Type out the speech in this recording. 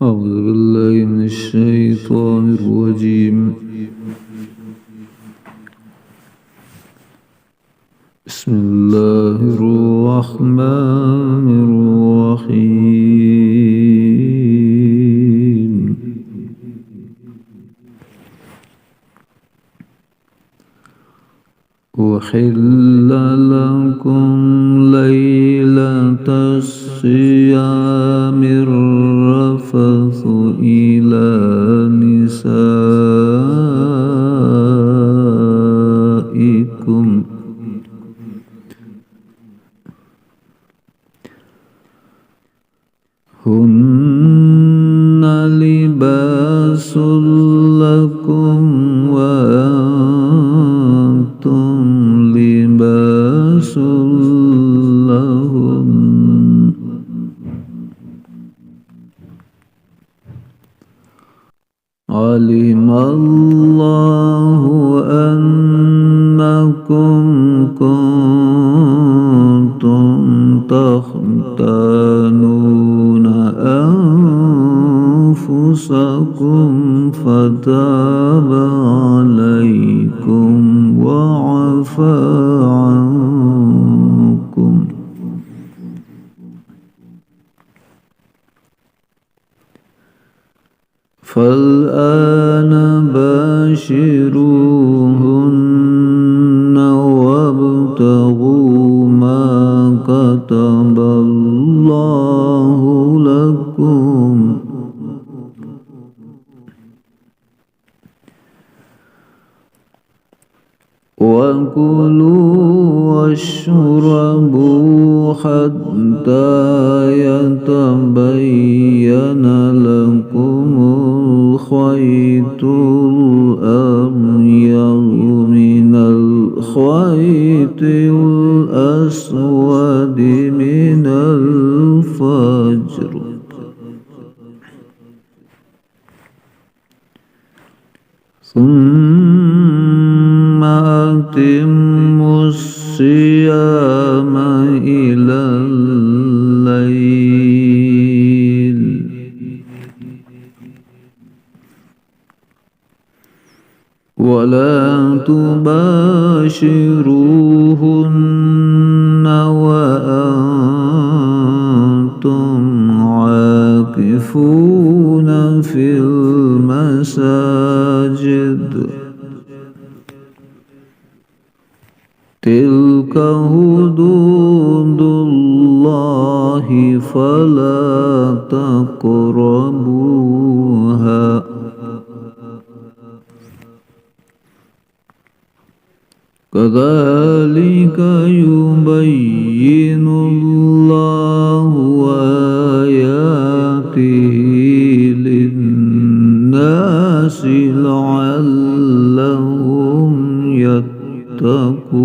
أعوذ بالله من الشيطان الرجيم. بسم الله الرحمن الرحيم. أحل لكم ليلة الصيام الرفث إلى نسائكم هن لباس لكم وأنتم لباس لهم. علم الله أنكم كنتم تختانون أنفسكم فتاب عليكم وعفى عنكم. فالآن باشروهن وابتغوا ما كتب الله لكم وكلوا واشربوا حتى يتبين لكم الخيط الأبيض من الخيط الأسود من الفجر ثم أتموا الصيام إلى الليل ولا تباشروهن وأنتم عاكفون في المساجد تلك حدود الله فلا تقربوها كذلك يبين الله آياته للناس لعلهم يتقون.